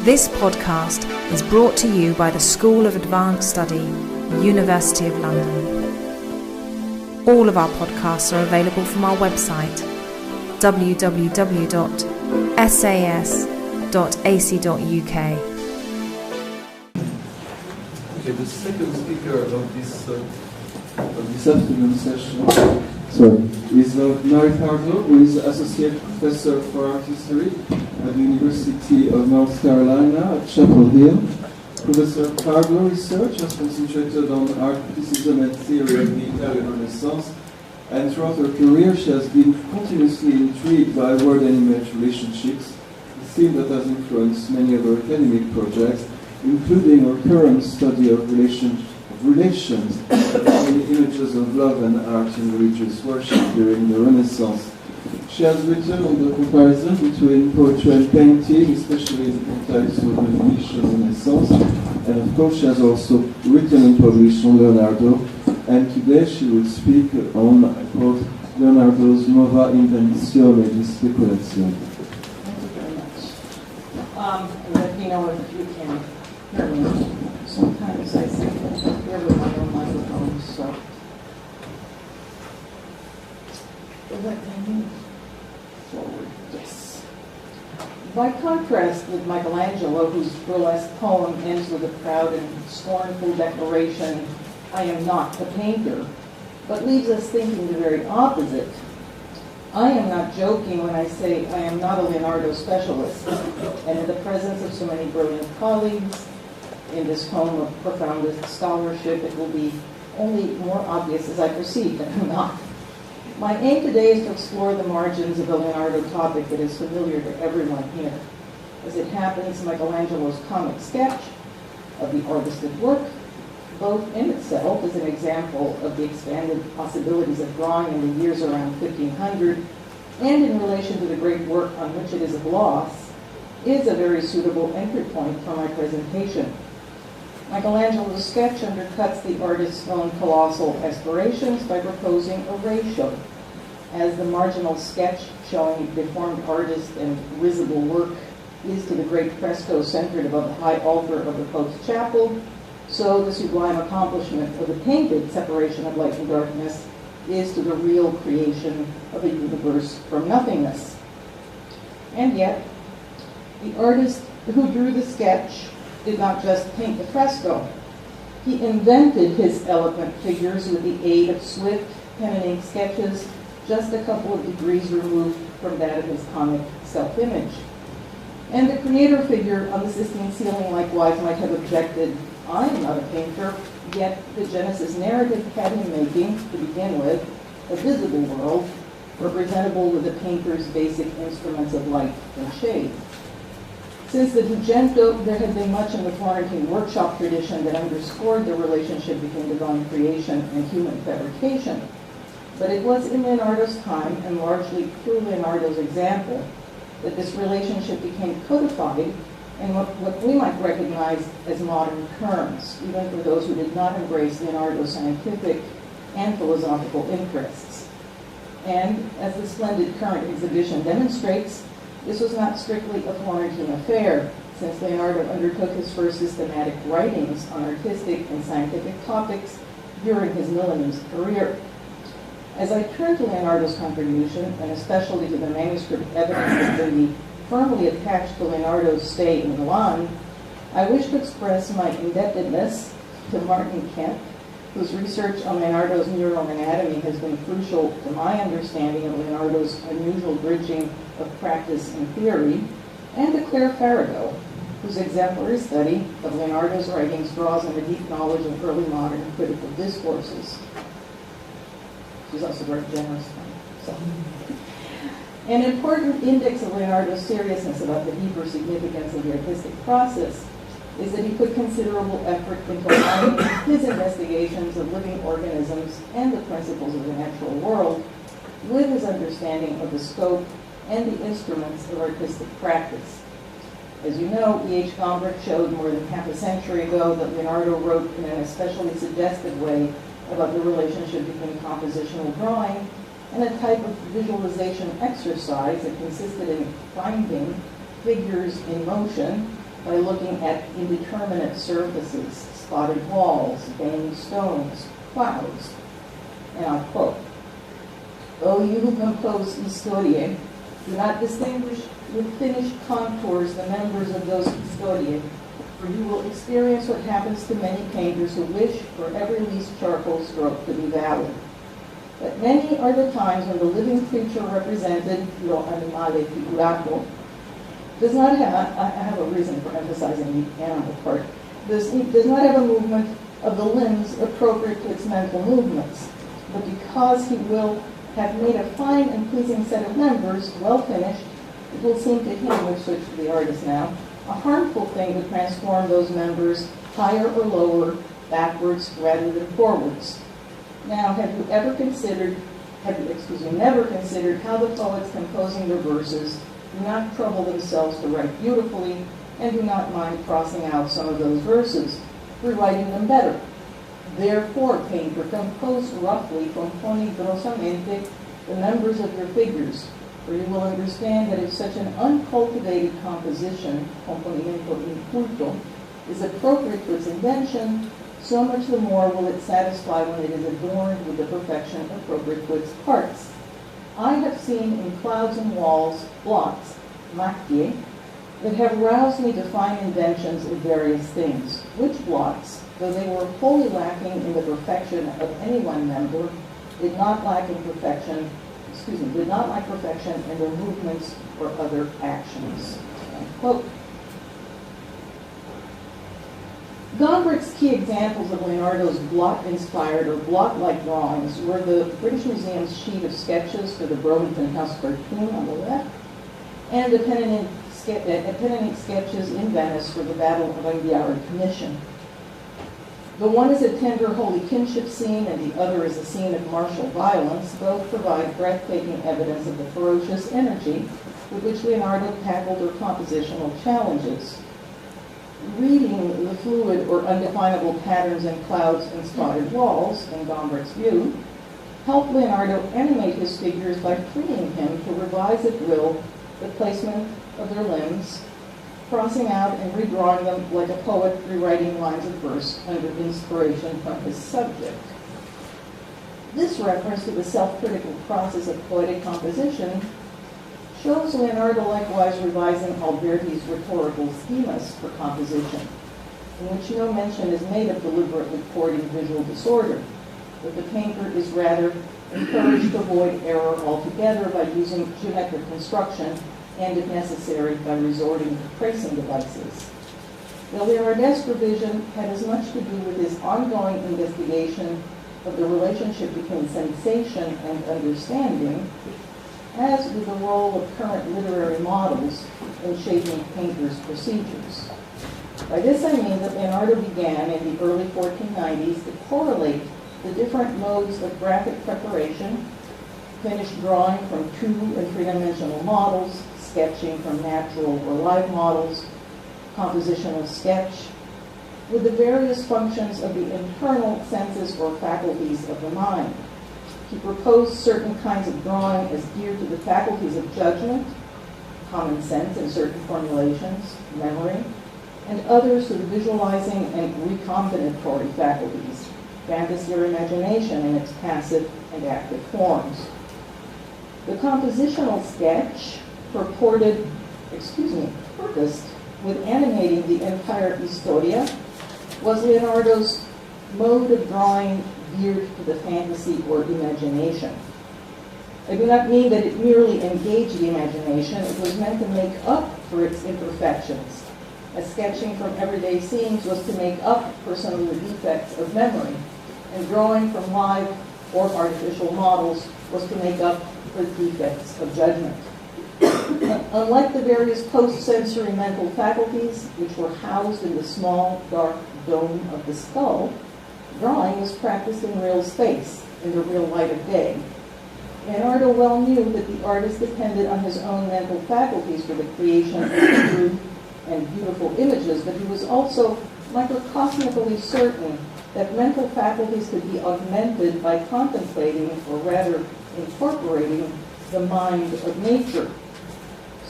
This podcast is brought to you by the School of Advanced Study, University of London. All of our podcasts are available from our website, www.sas.ac.uk. Okay, the second speaker of this afternoon session is Leonardo, who is Associate Professor for Art History at the University of North Carolina at Chapel Hill. Professor Cardo's research has concentrated on art criticism and theory of the Italian Renaissance, and throughout her career she has been continuously intrigued by word and image relationships, a theme that has influenced many of her academic projects, including her current study of relations between images of love and art in religious worship during the Renaissance. She has written on the comparison between poetry and painting, especially in the context of the Venetian Renaissance, and of course she has also written and published on Leonardo, and today she will speak on, I quote, Leonardo's nuova inventione speculatione. Thank you very much. Let me know if you can hear me. Sometimes I think I hear with my own microphone, so. Will that move forward? Yes. By contrast with Michelangelo, whose burlesque poem ends with a proud and scornful declaration, "I am not a painter," but leaves us thinking the very opposite. I am not joking when I say I am not a Leonardo specialist, and in the presence of so many brilliant colleagues, in this home of profoundest scholarship, it will be only more obvious as I proceed that I'm not. My aim today is to explore the margins of the Leonardo topic that is familiar to everyone here. As it happens, Michelangelo's comic sketch of the artistic work, both in itself as an example of the expanded possibilities of drawing in the years around 1500, and in relation to the great work on which it is a gloss, is a very suitable entry point for my presentation. Michelangelo's sketch undercuts the artist's own colossal aspirations by proposing a ratio, as the marginal sketch showing deformed artist and risible work is to the great fresco centered above the high altar of the Pope's chapel, so the sublime accomplishment of the painted separation of light and darkness is to the real creation of a universe from nothingness. And yet, the artist who drew the sketch did not just paint the fresco. He invented his eloquent figures with the aid of swift pen and ink sketches, just a couple of degrees removed from that of his comic self-image. And the creator figure on the Sistine ceiling likewise might have objected, "I am not a painter," yet the Genesis narrative had him making, to begin with, a visible world, representable with the painter's basic instruments of light and shade. Since the Gugento, there had been much in the Florentine workshop tradition that underscored the relationship between divine creation and human fabrication. But it was in Leonardo's time, and largely through Leonardo's example, that this relationship became codified in what we might recognize as modern terms, even for those who did not embrace Leonardo's scientific and philosophical interests. And as the splendid current exhibition demonstrates, this was not strictly a Florentine affair, since Leonardo undertook his first systematic writings on artistic and scientific topics during his millennium's career. As I turn to Leonardo's contribution, and especially to the manuscript evidence that can be firmly attached to Leonardo's stay in Milan, I wish to express my indebtedness to Martin Kemp, whose research on Leonardo's neural anatomy has been crucial to my understanding of Leonardo's unusual bridging of practice and theory, and to Claire Farago, whose exemplary study of Leonardo's writings draws on a deep knowledge of early modern critical discourses. She's also very generous. So. An important index of Leonardo's seriousness about the deeper significance of the artistic process is that he put considerable effort into aligning his investigations of living organisms and the principles of the natural world with his understanding of the scope and the instruments of artistic practice. As you know, E.H. Gombrich showed more than half a century ago that Leonardo wrote in an especially suggestive way about the relationship between compositional drawing and a type of visualization exercise that consisted in finding figures in motion by looking at indeterminate surfaces, spotted walls, veined stones, clouds. And I'll quote, "O you who compose historiae, do not distinguish with finished contours the members of those historiae, for you will experience what happens to many painters who wish for every least charcoal stroke to be valid. But many are the times when the living creature represented, lo animale figurato, does not have, I have a reason for emphasizing the animal part, does not have a movement of the limbs appropriate to its mental movements, but because he will have made a fine and pleasing set of members, well finished, it will seem to him," we've switched to the artist now, "a harmful thing to transform those members higher or lower, backwards rather than forwards. Now, have you never considered how the poets composing their verses do not trouble themselves to write beautifully and do not mind crossing out some of those verses, rewriting them better? Therefore, painter, compose roughly, componi grossamente, the members of your figures, for you will understand that if such an uncultivated composition, componimento inculto, is appropriate to its invention, so much the more will it satisfy when it is adorned with the perfection appropriate to its parts. I have seen in clouds and walls blots, macchie, that have roused me to fine inventions of various things, which blots, though they were wholly lacking in the perfection of any one member, did not lack perfection in their movements or other actions." Unquote. Gombrich's key examples of Leonardo's blot-inspired or blot-like drawings were the British Museum's sheet of sketches for the Burlington House cartoon on the left, and the pen and ink sketches in Venice for the Battle of Anghiari Commission. The one is a tender holy kinship scene, and the other is a scene of martial violence. Both provide breathtaking evidence of the ferocious energy with which Leonardo tackled their compositional challenges. Reading the fluid or undefinable patterns in clouds and spotted walls, in Gombrich's view, helped Leonardo animate his figures by freeing him to revise at will the placement of their limbs, crossing out and redrawing them like a poet rewriting lines of verse under inspiration from his subject. This reference to the self-critical process of poetic composition shows Leonardo likewise revising Alberti's rhetorical schemas for composition, in which no mention is made of deliberately courting visual disorder, but the painter is rather encouraged to avoid error altogether by using geometric construction and, if necessary, by resorting to tracing devices. The Leonardesque revision had as much to do with his ongoing investigation of the relationship between sensation and understanding as with the role of current literary models in shaping painters' procedures. By this I mean that Leonardo began in the early 1490s to correlate the different modes of graphic preparation, finished drawing from 2- and 3-dimensional models, sketching from natural or live models, compositional sketch, with the various functions of the internal senses or faculties of the mind. He proposed certain kinds of drawing as geared to the faculties of judgment, common sense in certain formulations, memory, and others to the visualizing and recombinatory faculties, fantasy or imagination in its passive and active forms. The compositional sketch purposed with animating the entire historia was Leonardo's mode of drawing geared to the fantasy or imagination. I do not mean that it merely engaged the imagination. It was meant to make up for its imperfections, as sketching from everyday scenes was to make up for some of the defects of memory, and drawing from live or artificial models was to make up for the defects of judgment. Unlike the various post-sensory mental faculties, which were housed in the small, dark dome of the skull, drawing was practiced in real space, in the real light of day. Leonardo well knew that the artist depended on his own mental faculties for the creation of true and beautiful images, but he was also microcosmically certain that mental faculties could be augmented by contemplating, or rather incorporating, the mind of nature.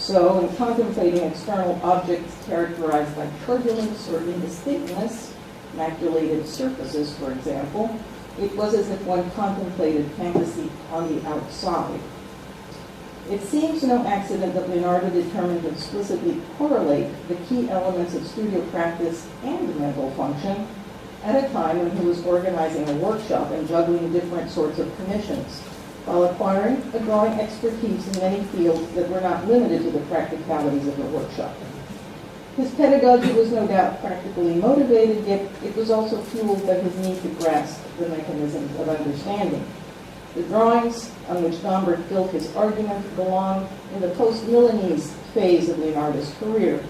So, in contemplating external objects characterized by turbulence or indistinctness, maculated surfaces, for example, it was as if one contemplated fantasy on the outside. It seems no accident that Leonardo determined to explicitly correlate the key elements of studio practice and mental function at a time when he was organizing a workshop and juggling different sorts of commissions, while acquiring a growing expertise in many fields that were not limited to the practicalities of the workshop. His pedagogy was no doubt practically motivated, yet it was also fueled by his need to grasp the mechanisms of understanding. The drawings on which Gombrich built his argument belong in the post-Milanese phase of Leonardo's career,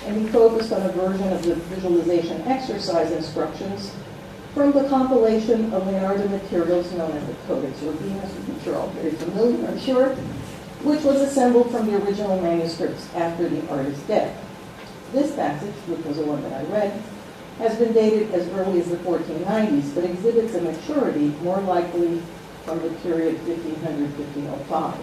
and he focused on a version of the visualization exercise instructions from the compilation of Leonardo materials known as the Codex Rubenis, which you're all very familiar, I'm sure, which was assembled from the original manuscripts after the artist's death. This passage, which was the one that I read, has been dated as early as the 1490s, but exhibits a maturity more likely from the period 1500-1505.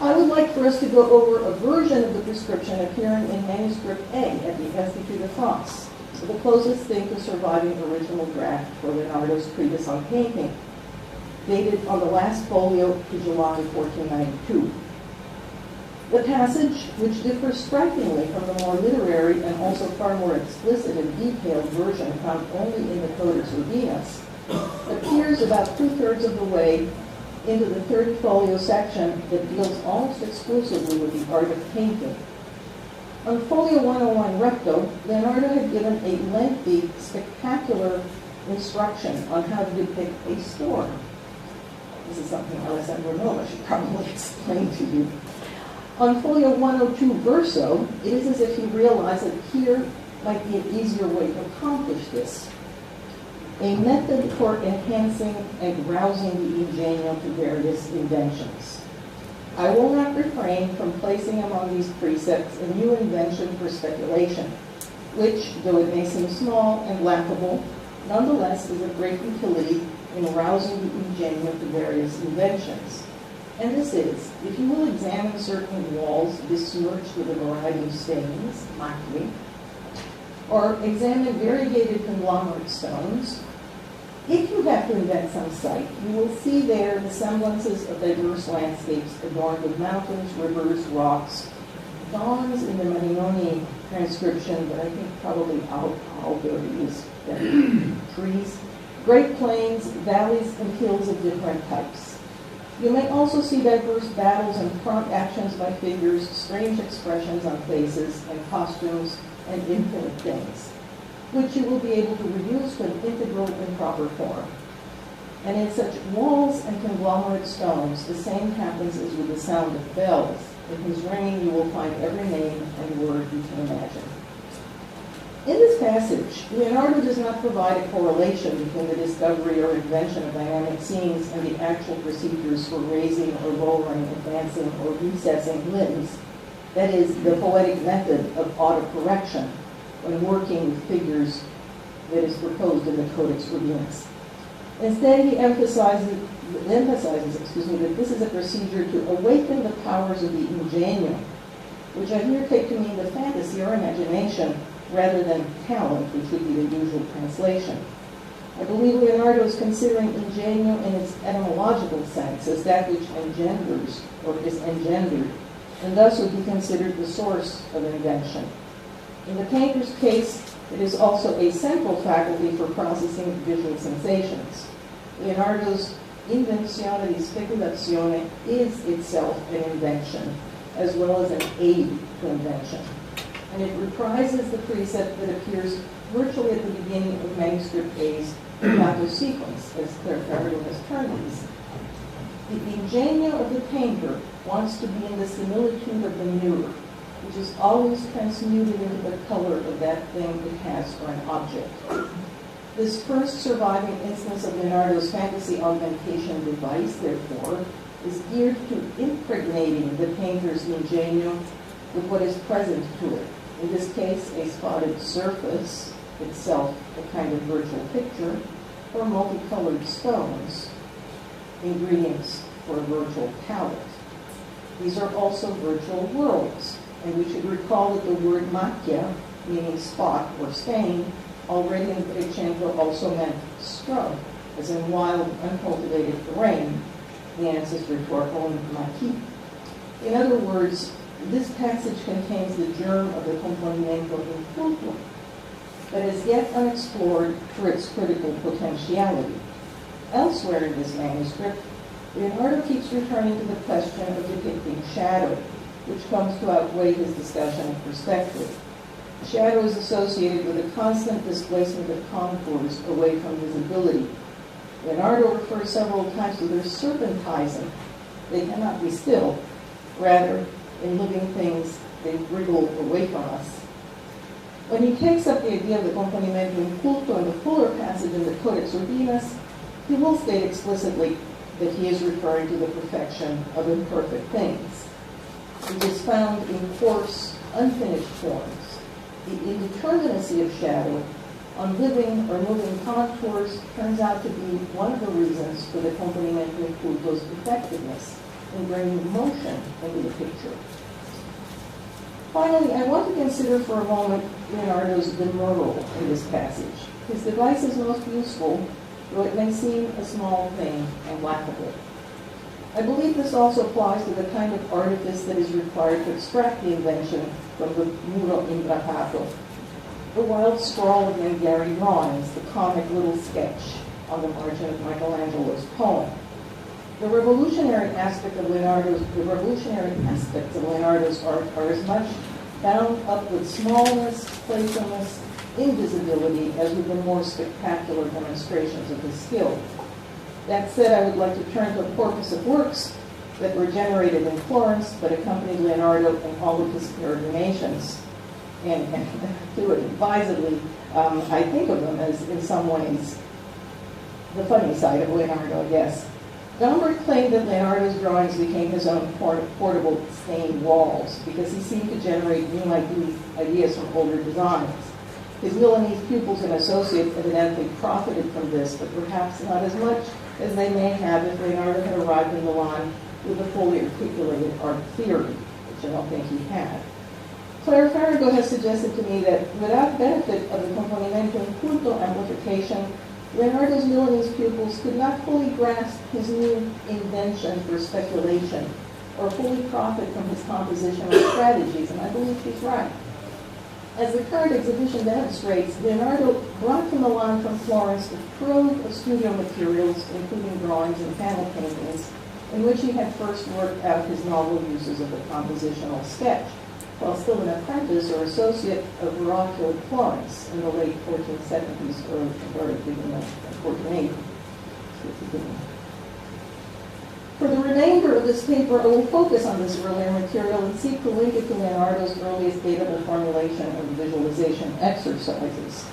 I would like for us to go over a version of the prescription appearing in manuscript A at the Institut de France, the closest thing to surviving original draft for Leonardo's treatise on painting, dated on the last folio to July 1492. The passage, which differs strikingly from the more literary and also far more explicit and detailed version found only in the Codex Rubenis, appears about 2/3 of the way into the 30-folio section that deals almost exclusively with the art of painting. On folio 101 recto, Leonardo had given a lengthy, spectacular instruction on how to depict a storm. This is something Alessandro Nova should probably explain to you. On folio 102 verso, it is as if he realized that here might be an easier way to accomplish this. A method for enhancing and rousing the ingenio to various inventions. I will not refrain from placing among these precepts a new invention for speculation, which, though it may seem small and laughable, nonetheless is of great utility in rousing the ingenio to various inventions. And this is, if you will examine certain walls besmirched with a variety of stains, maculae, or examine variegated conglomerate stones, if you have to invent some site, you will see there the semblances of diverse landscapes adorned with mountains, rivers, rocks, dawns in the Marignoni transcription, but I think probably Alberti is better, trees, great plains, valleys, and hills of different types. You may also see diverse battles and prompt actions by figures, strange expressions on faces and costumes, and infinite things, which you will be able to reduce to an integral and proper form. And in such walls and conglomerate stones, the same happens as with the sound of bells, in whose ringing you will find every name and word you can imagine. In this passage, Leonardo does not provide a correlation between the discovery or invention of dynamic scenes and the actual procedures for raising or lowering, advancing or recessing limbs. That is, the poetic method of autocorrection when working with figures that is proposed in the Codex Rubenis. Instead, he emphasizes that this is a procedure to awaken the powers of the ingenio, which I here take to mean the fantasy or imagination rather than talent, which would be the usual translation. I believe Leonardo is considering ingenio in its etymological sense as that which engenders or is engendered, and thus would be considered the source of invention. In the painter's case, it is also a central faculty for processing visual sensations. Leonardo's inventione di speculatione is itself an invention, as well as an aid to invention. And it reprises the precept that appears virtually at the beginning of manuscript A's Plato sequence, as Claire Farragut has termed these. The ingenio of the painter wants to be in the similitude of the mirror, which is always transmuted into the color of that thing it has for an object. This first surviving instance of Leonardo's fantasy augmentation device, therefore, is geared to impregnating the painter's ingenio with what is present to it. In this case, a spotted surface, itself a kind of virtual picture, or multicolored stones, ingredients for a virtual palette. These are also virtual worlds, and we should recall that the word macchia, meaning spot or stain, already in Trecento also meant scrub, as in wild, uncultivated terrain, the ancestor to our own maquis. In other words, this passage contains the germ of the componimento inculto, but is yet unexplored for its critical potentiality. Elsewhere in this manuscript, Leonardo keeps returning to the question of depicting shadow, which comes to outweigh his discussion of perspective. Shadow is associated with a constant displacement of contours away from visibility. Leonardo refers several times to their serpentizing. They cannot be still. Rather, in living things, they wriggle away from us. When he takes up the idea of the componimento inculto in the fuller passage in the Codex Urbinas, he will state explicitly that he is referring to the perfection of imperfect things. It is found in coarse, unfinished forms. The indeterminacy of shadow on living or moving contours turns out to be one of the reasons for the componimento inculto's effectiveness in bringing motion into the picture. Finally, I want to consider for a moment Leonardo's demurral in this passage. His device is most useful, though it may seem a small thing and laughable. I believe this also applies to the kind of artifice that is required to extract the invention from the muro imbracato, the wild scrawl of Mangari drawings, the comic little sketch on the margin of Michelangelo's poem. The revolutionary aspects of Leonardo's art are as much bound up with smallness, playfulness, invisibility as with the more spectacular demonstrations of his skill. That said, I would like to turn to a corpus of works that were generated in Florence but accompanied Leonardo in all of his peregrinations. And to it advisedly, I think of them as, in some ways, the funny side of Leonardo, I guess. Gombrich claimed that Leonardo's drawings became his own portable stained walls because he seemed to generate new ideas from older designs. His Milanese pupils and associates evidently profited from this, but perhaps not as much as they may have if Leonardo had arrived in Milan with a fully articulated art theory, which I don't think he had. Claire Farrago has suggested to me that without benefit of the componimento inculto amplification, Leonardo's Milanese pupils could not fully grasp his new invention for speculation or fully profit from his compositional strategies, and I believe she's right. As the current exhibition demonstrates, Leonardo brought to Milan from Florence a trove of studio materials, including drawings and panel paintings, in which he had first worked out his novel uses of the compositional sketch, while still an apprentice or associate of Verrocchio in Florence in the late 1470s or beginning of 1480s. For the remainder of this paper, I will focus on this earlier material and seek to link it to Leonardo's earliest datable formulation of visualization exercises,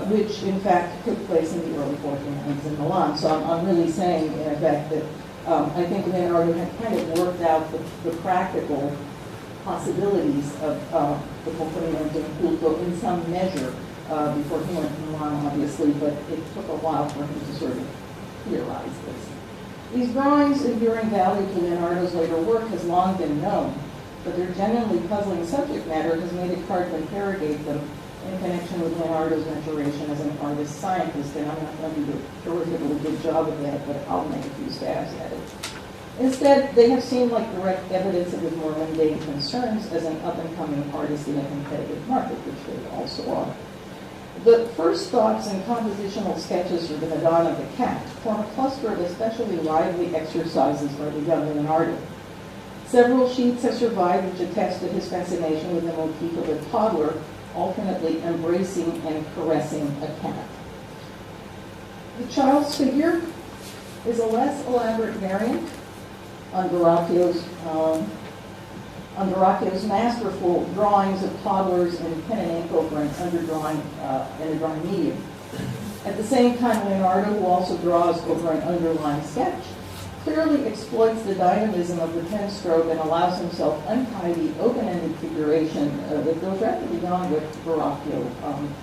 which in fact took place in the early 1400s in Milan. So I'm really saying, in effect, that I think Leonardo had kind of worked out the practical possibilities of the componimento inculto in some measure before he went to Milan, obviously, but it took a while for him to sort of theorize this. These drawings' enduring value to Leonardo's later work has long been known, but their genuinely puzzling subject matter has made it hard to interrogate them in connection with Leonardo's maturation as an artist-scientist, and I'm not going to do a terrifically good job of that, but I'll make a few stabs at it. Instead, they have seemed like direct evidence of his more mundane concerns as an up-and-coming artist in a competitive market, which they also are. The first thoughts and compositional sketches for the Madonna of the Cat form a cluster of especially lively exercises by the young Leonardo. Several sheets have survived which attest to his fascination with the motif of a toddler alternately embracing and caressing a cat. The child's figure is a less elaborate variant on Verrocchio's masterful drawings of toddlers in pen and ink over an underdrawing in a drawing medium. At the same time, Leonardo, who also draws over an underlying sketch, clearly exploits the dynamism of the pen stroke and allows himself untidy, open-ended figuration that goes rather beyond what Verrocchio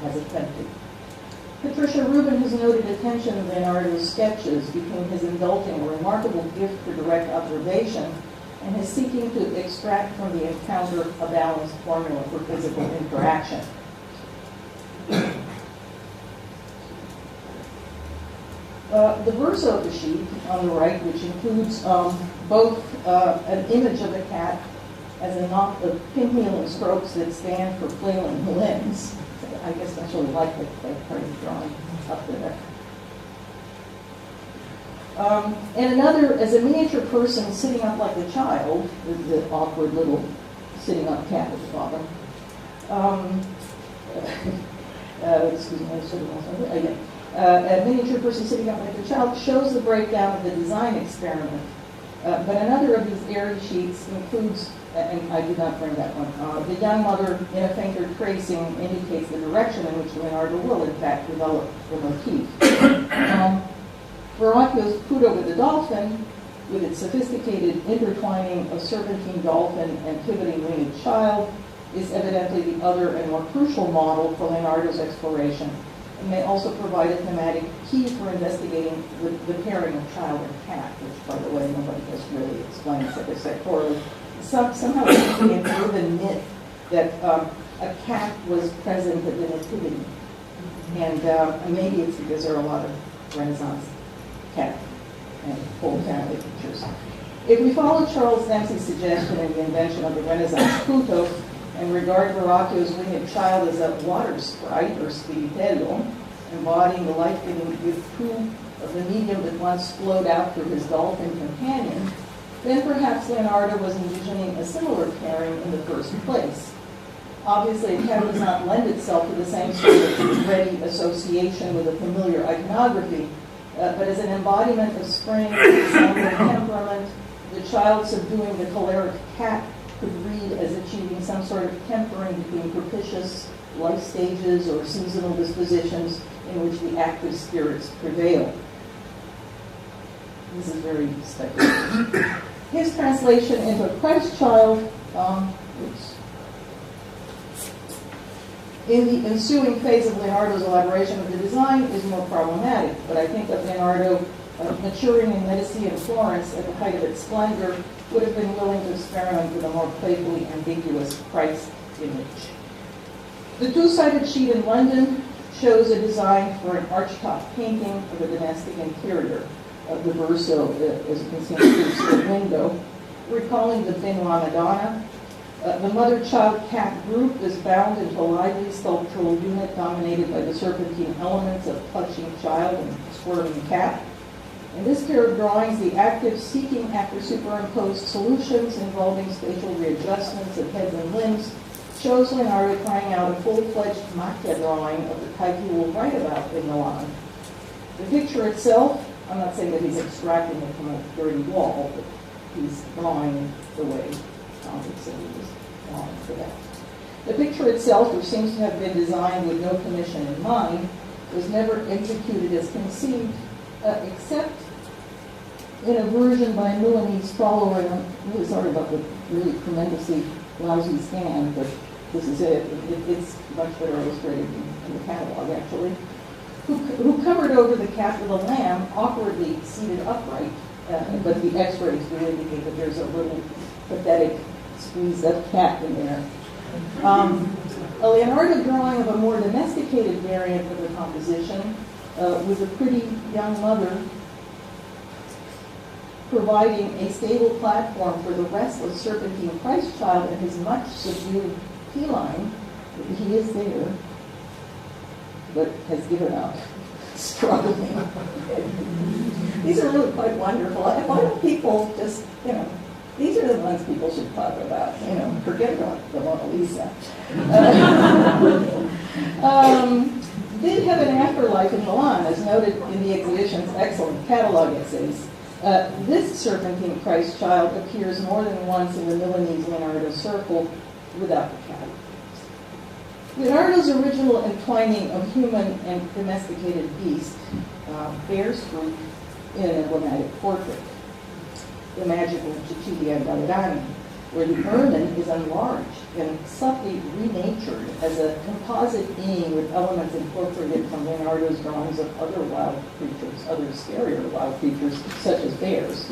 has attempted. Patricia Rubin has noted a tension in Leonardo's sketches between his indulging a remarkable gift for direct observation and his seeking to extract from the encounter a balanced formula for physical interaction. The verso of the sheet on the right, which includes both an image of the cat as a knot of pinwheeling strokes that stand for flailing limbs. I guess I actually like that part of the drawing up there. And another as a miniature person sitting up like a child, with the awkward little sitting up cat at the bottom. Excuse me, I should have again. A miniature person sitting up like a child shows the breakdown of the design experiment. But another of these airy sheets includes, and I did not bring that one, the young mother in a fainter tracing indicates the direction in which Leonardo will, in fact, develop the motif. Verrocchio's Puto with the dolphin, with its sophisticated intertwining of serpentine dolphin and pivoting winged child, is evidently the other and more crucial model for Leonardo's exploration, and may also provide a thematic key for investigating the pairing of child and cat, which, by the way, nobody has really explained sectorally. Somehow it's an urban myth that a cat was present at the Nativity, and maybe it's because there are a lot of Renaissance cat and whole family pictures. If we follow Charles Dempsey's suggestion in the invention of the Renaissance Puto, and regard Verrocchio's winged child as a water sprite, or spiritello, embodying the life-giving virtue of the medium that once flowed out through his dolphin companion, then perhaps Leonardo was envisioning a similar pairing in the first place. Obviously, a cat does not lend itself to the same sort of ready association with a familiar iconography, but as an embodiment of spring, sanguine temperament, the child subduing the choleric cat could read as achieving some sort of tempering between propitious life stages or seasonal dispositions in which the active spirits prevail. This is very speculative. His translation into a Christ child, in the ensuing phase of Leonardo's elaboration of the design is more problematic, but I think that Leonardo, maturing in Medici and Florence at the height of its splendor, would have been willing to experiment with a more playfully ambiguous Christ image. The two-sided sheet in London shows a design for an archtop painting of a domestic interior. The verso, as you can see, includes the window, recalling the Benoit Madonna. The mother-child cat group is bound into a lively sculptural unit dominated by the serpentine elements of clutching child and squirming cat. In this pair of drawings, the active seeking after superimposed solutions involving spatial readjustments of heads and limbs shows Leonardo trying out a full-fledged macchia drawing of the type he will write about in Milan. The picture itself, I'm not saying that he's extracting it from a dirty wall, but he's drawing the way Tom would say he was drawing for that. The picture itself, which seems to have been designed with no commission in mind, was never executed as conceived, except in a version by a Milanese follower, and I'm really sorry about the really tremendously lousy scan, but this is it. It's much better illustrated in the catalog, actually, who covered over the cat with a lamb, awkwardly seated upright, but the x-rays do indicate that there's a little pathetic squeezed-up cat in there. A Leonardo drawing of a more domesticated variant of the composition with a pretty young mother providing a stable platform for the restless serpentine Christ child and his much subdued feline. He is there, but has given up, struggling. These are really quite wonderful. Why don't people just, these are the ones people should talk about, forget about the Mona Lisa. Did have an afterlife in Milan, as noted in the exhibition's excellent catalog essays. This serpentine Christ child appears more than once in the Milanese Leonardo circle without the cat. Leonardo's original entwining of human and domesticated beast bears fruit in an emblematic portrait, the magical Cecilia Gallerani. where the ermine is enlarged and subtly renatured as a composite being with elements incorporated from Leonardo's drawings of other wild creatures, other scarier wild creatures, such as bears.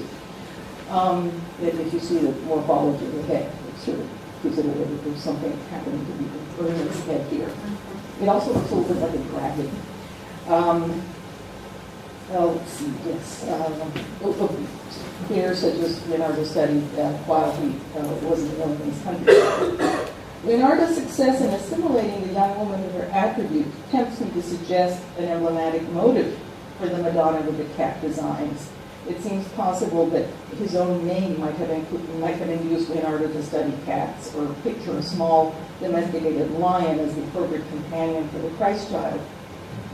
If you see the morphology of the head, it sort of gives it away that there's something happening to the ermine's head here. It also looks a little bit like a dragon. Let's see, yes. Bears such as Leonardo studied while he was in the Philippines country. Leonardo's success in assimilating the young woman with her attributes tempts me to suggest an emblematic motive for the Madonna with the cat designs. It seems possible that his own name might have induced Leonardo to study cats or picture a small domesticated lion as the appropriate companion for the Christ child.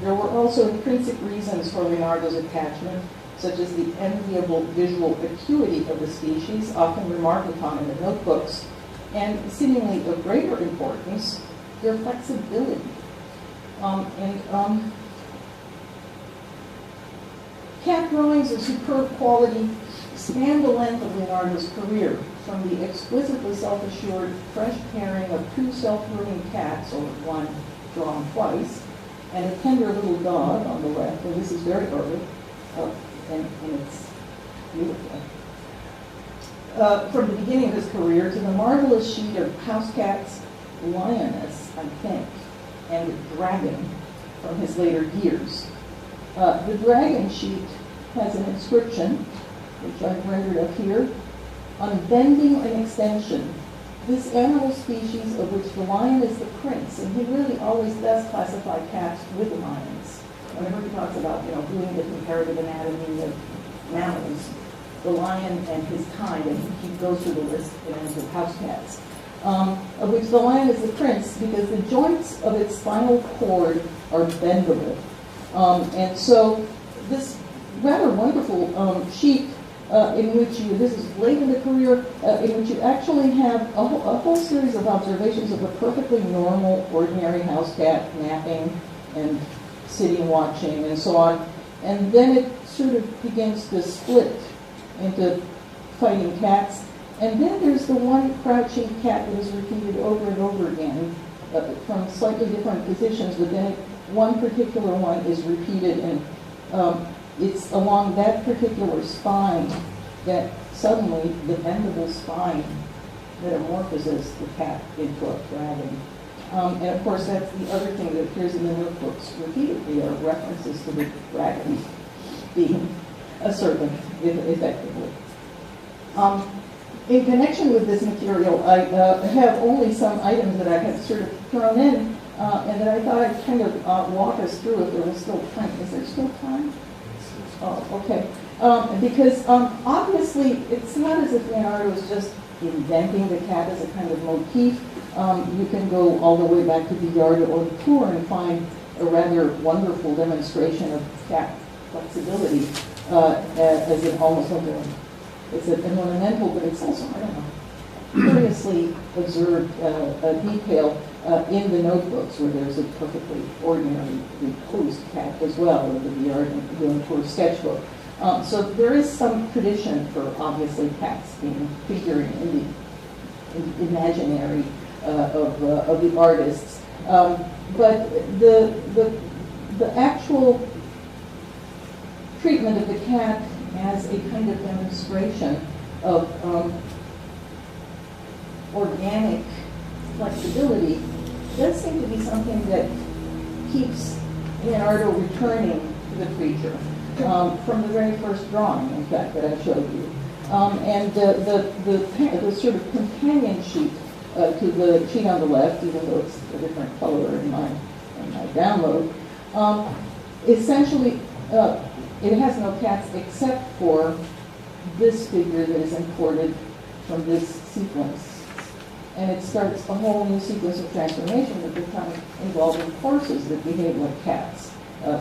There were also intrinsic reasons for Leonardo's attachment, such as the enviable visual acuity of the species, often remarked upon in the notebooks, and seemingly of greater importance, their flexibility. Cat drawings of superb quality span the length of Leonardo's career, from the exquisitely self-assured fresh pairing of two self-grooming cats, or one drawn twice, and a tender little dog on the left, and this is very early, and it's beautiful. From the beginning of his career to the marvelous sheet of house cats, lioness, I think, and dragon from his later years. The dragon sheet has an inscription, which I've rendered up here, on bending and extension. This animal species of which the lion is the prince, and he really always does classify cats with lions. Whenever he talks about, doing the comparative anatomy of mammals, the lion and his kind, and he goes through the list of house cats, of which the lion is the prince because the joints of its spinal cord are bendable. And so this rather wonderful sheet in which this is late in the career, in which you actually have a whole series of observations of a perfectly normal, ordinary house cat napping and sitting watching and so on. And then it sort of begins to split into fighting cats. And then there's the one crouching cat that is repeated over and over again from slightly different positions, but then one particular one is repeated, and it's along that particular spine that suddenly the bendable spine metamorphoses the cat into a dragon. And of course, that's the other thing that appears in the notebooks repeatedly, are references to the dragon being a serpent, effectively. In connection with this material, I have only some items that I have sort of thrown in, and that I thought I'd kind of walk us through if there was still time. Is there still time? Oh, okay. Because obviously, it's not as if Leonardo was just inventing the cat as a kind of motif. You can go all the way back to the Yard or the Tour and find a rather wonderful demonstration of cat flexibility as an almost like it's an ornamental, but it's also, I don't know, curiously observed detail in the notebooks where there's a perfectly ordinary posed cat as well in the Yard and Tour sketchbook. So there is some tradition for obviously cats being figuring in the imaginary of the artists, but the actual treatment of the cat as a kind of demonstration of organic flexibility does seem to be something that keeps Leonardo returning to the creature from the very first drawing, in fact, that I showed you. And the sort of companion sheet to the sheet on the left, even though it's a different color in my download, essentially it has no cats except for this figure that is imported from this sequence. And it starts a whole new sequence of transformation that become involving horses that behave like cats,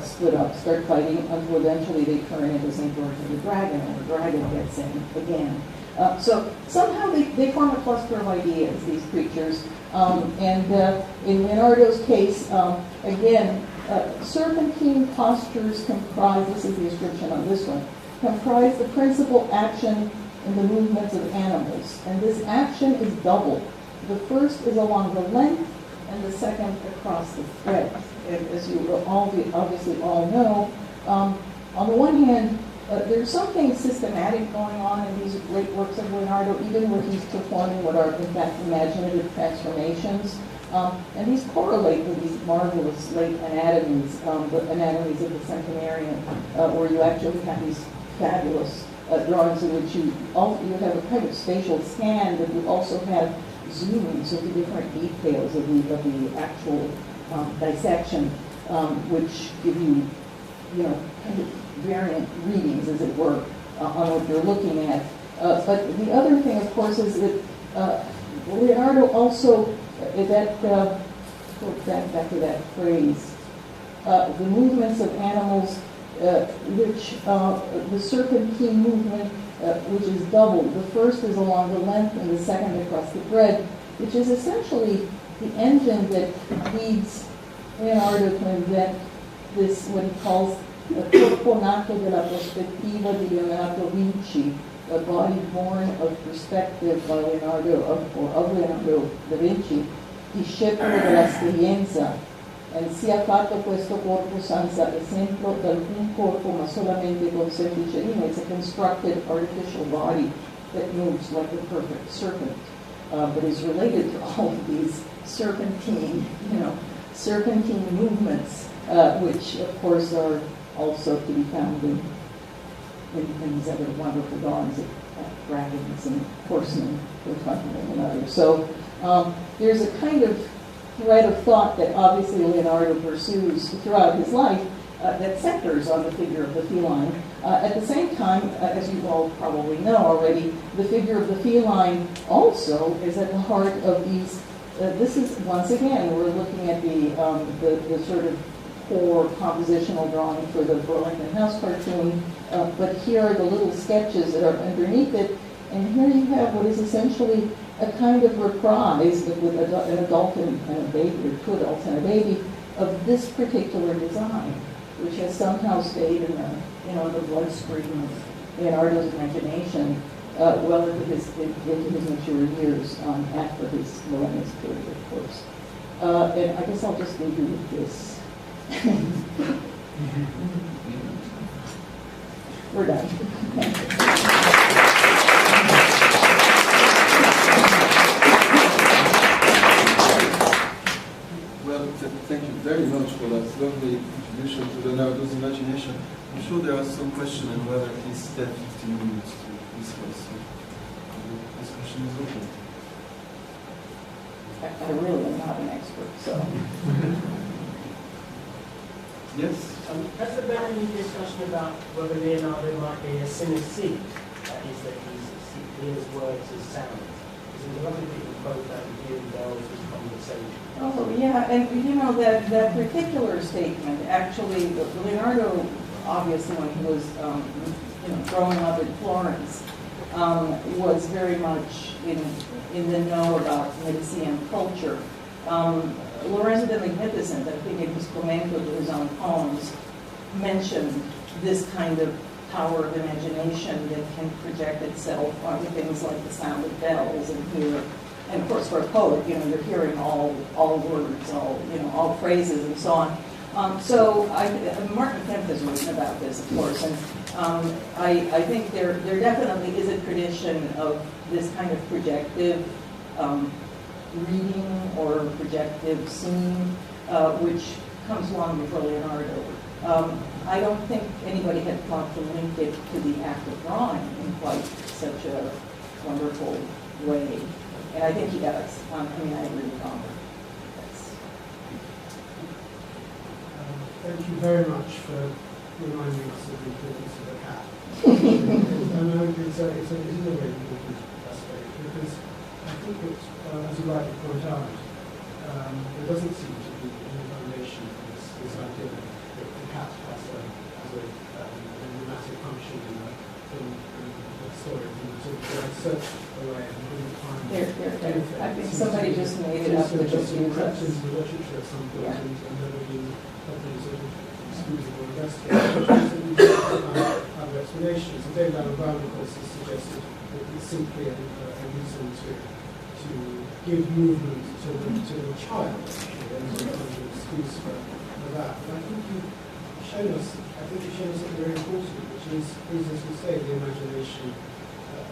split up, start fighting, until eventually they turn into St. George and the dragon, and the dragon gets in again. So somehow they form a cluster of ideas, these creatures. And in Leonardo's case, again, serpentine postures comprise, this is the inscription on this one, comprise the principal action in the movements of animals. And this action is double. The first is along the length, and the second across the breadth. And as you will obviously all know, on the one hand, there's something systematic going on in these great works of Leonardo, even where he's performing what are, in fact, imaginative transformations. And these correlate with these marvelous late anatomies, the anatomies of the centenarian, where you actually have these fabulous drawings in which you have a kind of spatial scan, but you also have zoomings into different details of the actual dissection, which give you, kind of variant readings, as it were, on what you're looking at. But the other thing, of course, is that Leonardo also, back to that phrase, the movements of animals, which the serpentine movement, which is double. The first is along the length and the second across the breadth, which is essentially the engine that leads Leonardo to invent this, what he calls a corpo nato della prospettiva di Leonardo da Vinci, a body born of perspective by Leonardo da Vinci, discepolo dell'esperienza, and sia fatto questo corpo senza esempio da alcun corpo, ma solamente con semplice rima. It's a constructed artificial body that moves like a perfect serpent, but is related to all of these serpentine movements, which of course are also to be found in these other wonderful drawings of dragons and horsemen confronting one another. So there's a kind of thread of thought that obviously Leonardo pursues throughout his life that centers on the figure of the feline. At the same time, as you all probably know already, the figure of the feline also is at the heart of these. This is, once again, we're looking at the sort of core compositional drawing for the Burlington House cartoon, but here are the little sketches that are underneath it, and here you have what is essentially a kind of reprise with an adult and a baby, or two adults and a baby, of this particular design, which has somehow stayed in the bloodstream of Leonardo's imagination well into his mature years after his millennium period, of course. And I guess I'll just leave you with this. We're done. Well, thank you very much for that lovely contribution to Leonardo's imagination. I'm sure there are some questions on whether he's spent 15 minutes to discuss. So the discussion is open. I really am not an expert, so. Yes? Has there been any discussion about whether Leonardo might be a synesthete? That is, that he hears words as sounds. Because a lot of people quote that and hear bells as conversation. Oh, yeah, and that particular statement, actually, Leonardo, obviously, when he was growing up in Florence, was very much in the know about Medicean culture. Lorenzo the Magnificent, I think in his commento to his own poems, mentioned this kind of power of imagination that can project itself onto things like the sound of bells and of course for a poet, you're hearing all words, all phrases and so on. So Martin Kemp has written about this, of course, and I think there definitely is a tradition of this kind of projective reading or projective scene, which comes along before Leonardo. I don't think anybody had thought to link it to the act of drawing in quite such a wonderful way. And I think he does. I agree with Robert. Thank you very much for reminding us of the importance of the cat. And I think it is a very important aspect, because I think it's, as you rightly point out, there doesn't seem to be any foundation for this idea that the cat has a pneumatic function in the story, in a search away and couldn't find anything. I think somebody just made it up to just use crept it. into the literature at some point and never been properly sort of excusable investigation. I other explanations. And David Allen Brown, of course, has suggested that it's simply a reason to give movement to the child, actually, and to kind of an excuse for that. But I think you've shown us something very important, which is, as we say, the imagination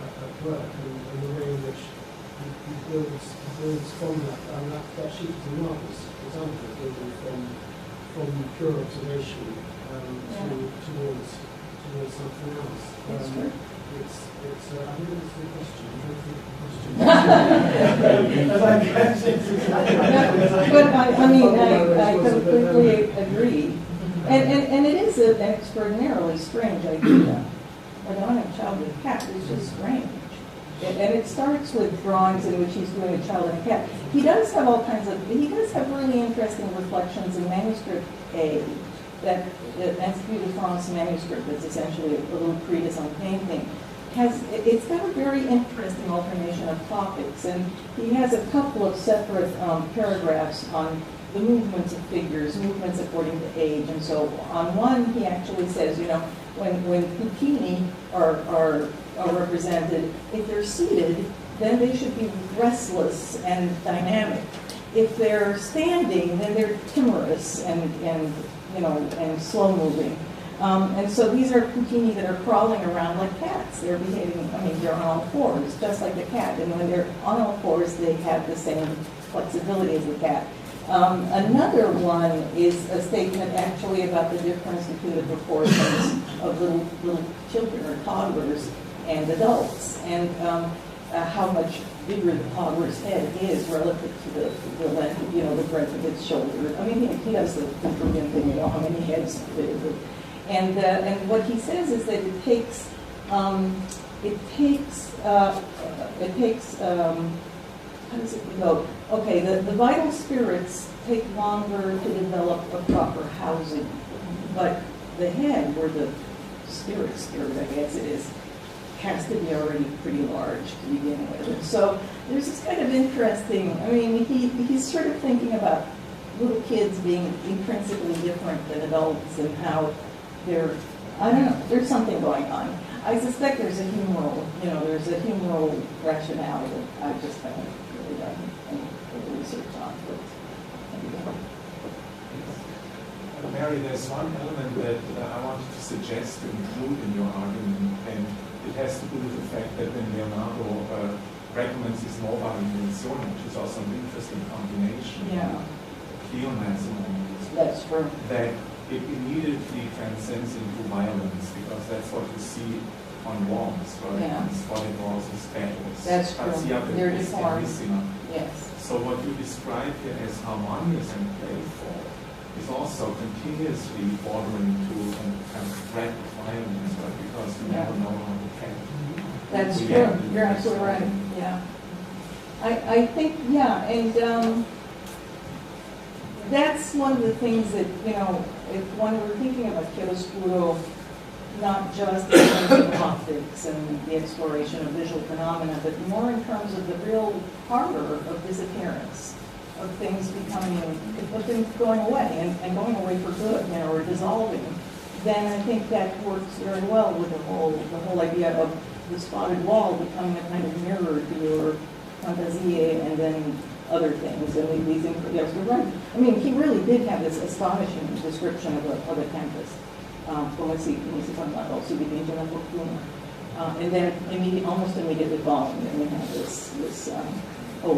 at work, and the way in which he builds from that. And that sheet is a marvellous example of building from pure observation towards something else. That's true. I think it's the question. I don't think the question. But I completely agree. And it is an extraordinarily strange idea. I don't have a child with a cat. It's just strange. And it starts with drawings in which he's doing a child and a cat. He does have really interesting reflections in manuscript A, that Institut de France manuscript that's essentially a little treatise on painting. It's got a very interesting alternation of topics, and he has a couple of separate paragraphs on the movements of figures, movements according to age, and so on one he actually says, when puccini are represented, if they're seated, then they should be restless and dynamic. If they're standing, then they're timorous and slow moving. And so these are puccini that are crawling around like cats. They're behaving, they're on all fours, just like a cat. And when they're on all fours, they have the same flexibility as the cat. Another one is a statement actually about the difference between the proportions of little children or toddlers and adults, and how much bigger the toddler's head is relative to the length, the breadth of its shoulder. He does the brilliant thing, how many heads fit. And what he says is that it takes how does it go? Okay, the vital spirits take longer to develop a proper housing, but the head, or the spirit, I guess it is, has to be already pretty large to begin with. And so there's this kind of interesting, he's sort of thinking about little kids being intrinsically different than adults and how they're, I don't know, there's something going on. I suspect there's a humoral rationale that I just haven't really done any research on. Mary, there's one element that I wanted to suggest to include in your argument, and it has to do with the fact that when Leonardo recommends his nuova, inventione, which is also an interesting combination, pleonasm, that's true. That it immediately transcends into violence, because that's what you see on walls, right? Yeah. Solid walls and statues. That's true. They're deformed. Yes. So what you describe here as harmonious and playful is also continuously bordering to a kind of threat of violence, right? Because you never know how to catch. That's true. You're absolutely right. Yeah. I think, and that's one of the things that, if one were thinking about chiaroscuro, not just in terms of optics and the exploration of visual phenomena, but more in terms of the real horror of disappearance, of things going away and going away for good, or dissolving, then I think that works very well with the whole idea of the spotted wall becoming a kind of mirror to your fantasie and then other things. And these yes, you're right. He really did have this astonishing description of a campus. Come si parlava, si dipinge una fortuna. And then almost immediately following, then we have this inventione. You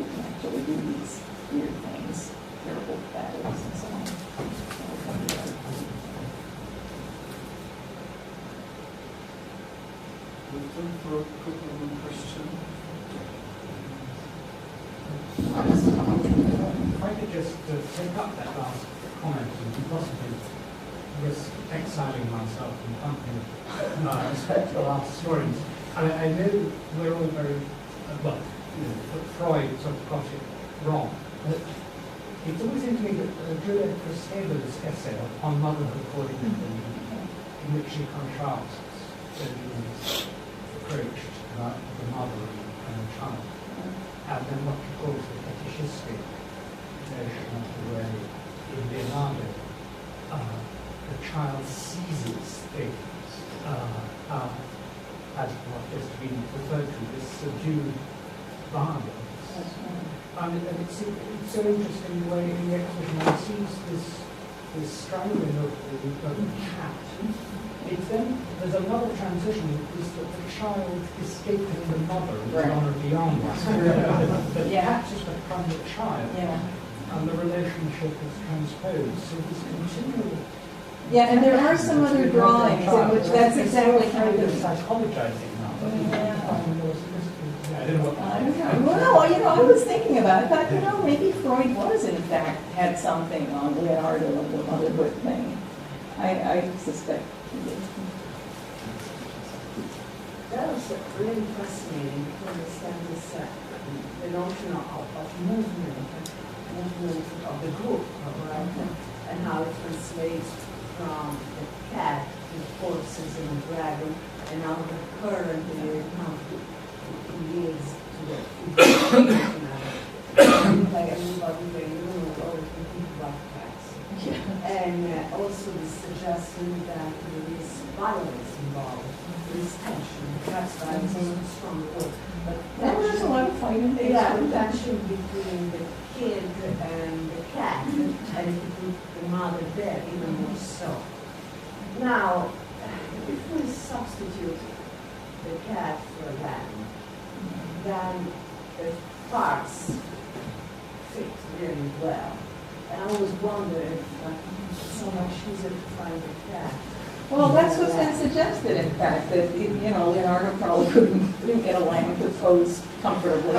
can actually do these weird things, terrible battles and so on. We've time for a couple of questions. If I could just take up that last comment and possibly risk exiling myself from company respectful art historians. I know we're all very, Freud sort of got it wrong. But it's always seemed to me that Julia Kristeva essay on motherhood according to in which she contrasts Jung's approach to the mother and the child, and then what she calls the fetishistic notion of the way in Leonardo the child seizes things as what has been referred to, this subdued violence. And it's so interesting the way in the exhibition one sees this strangling of the cat. There's another transition, is that the child escaping the mother is on or beyond that. The cat is become the child, and the relationship is transposed. So this continual... Yeah, and there are some other drawings in which that's exactly how it is. Psychologizing now. I don't know. Well, I was thinking about it. I thought, maybe Freud was, in fact, had something on Leonardo of the motherhood thing. I suspect he did. That was really fascinating to understand this, the notion of movement of the group, right? And how it translates from the cat to the horses and the dragon, and now the current and it leads to the like everybody very always think about cats. And also the suggestion that there is violence involved, there is tension. Perhaps violence is a strong word, but There's a lot of fighting. tension between the kid and the cat, and if you put the mother there, even more so. Now, if we substitute the cat for a lamb, then the parts fit really well. And I always wonder if it's so much easier to find a cat. Well, that's what's been suggested, in fact, that, Leonardo probably couldn't get a lamb to pose comfortably.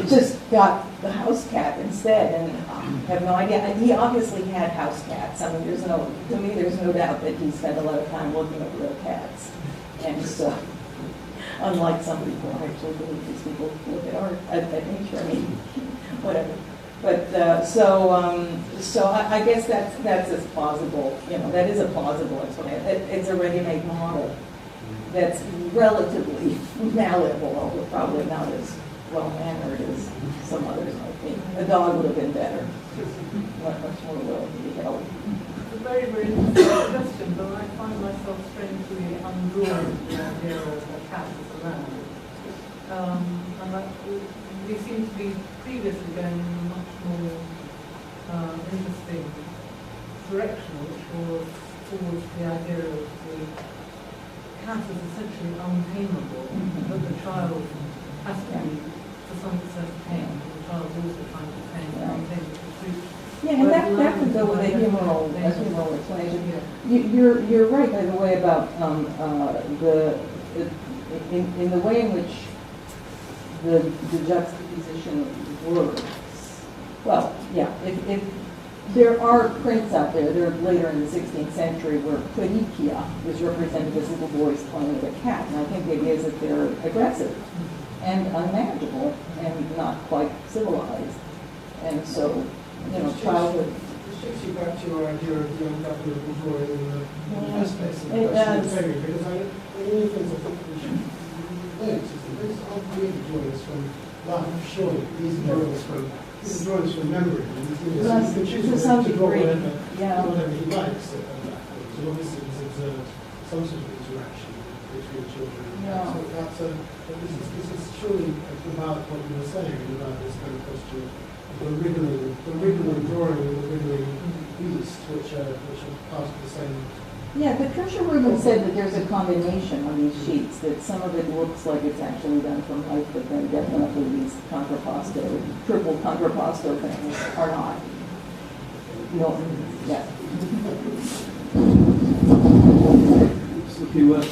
Just got the house cat instead, and I have no idea. And he obviously had house cats. I mean, there's no doubt that he spent a lot of time looking at real cats. And so, unlike some people, I actually believe these people look at art, at nature, I mean, whatever. But so I guess that's as plausible. That is a plausible explanation. It's a ready-made model that's relatively malleable, although probably not as well-mannered as some others might be. A dog would have been better, much more willing to be held. It's a very, very interesting question, but I find myself strangely undrawn to the idea of a cat as a lamb. We seem to be previously going in a much more interesting direction, which was towards the idea of the cat as essentially untamable, that the child has to be, to some extent, tamed, and the child is also trying to tame the untamable pursuit. Yeah, and that could go with a humoral explanation. You're right, by the way, about in the way in which the juxtaposition of words. Well, yeah, if there are prints out there later in the 16th century where Perikia was represented as little boys playing with a cat, and I think the idea is that they're aggressive and unmanageable and not quite civilized. And so, childhood. It takes you back to your idea of young capital bourgeois in the first place. It does. Because one of the things I think we should note is that those aren't really drawings from life, surely. These are drawings from memory. You can choose to draw whatever he likes. So obviously he's observed some sort of interaction between children. Yeah. So this is surely about what you were saying about this kind of question. The wriggling drawing and the wriggling beast, which are part of the same. Yeah, Patricia Rubin said that there's a combination on these sheets, that some of it looks like it's actually done from life, but then definitely these triple contrapposto things are not. No, yeah. Okay, well,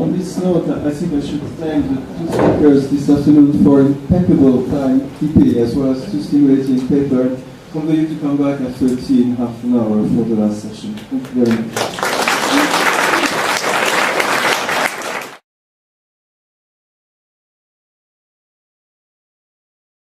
on this note, I think I should thank the two speakers this afternoon for impeccable timekeeping as well as two stimulating paper. Convey you to come back after tea in half an hour for the last session. Thank you very much.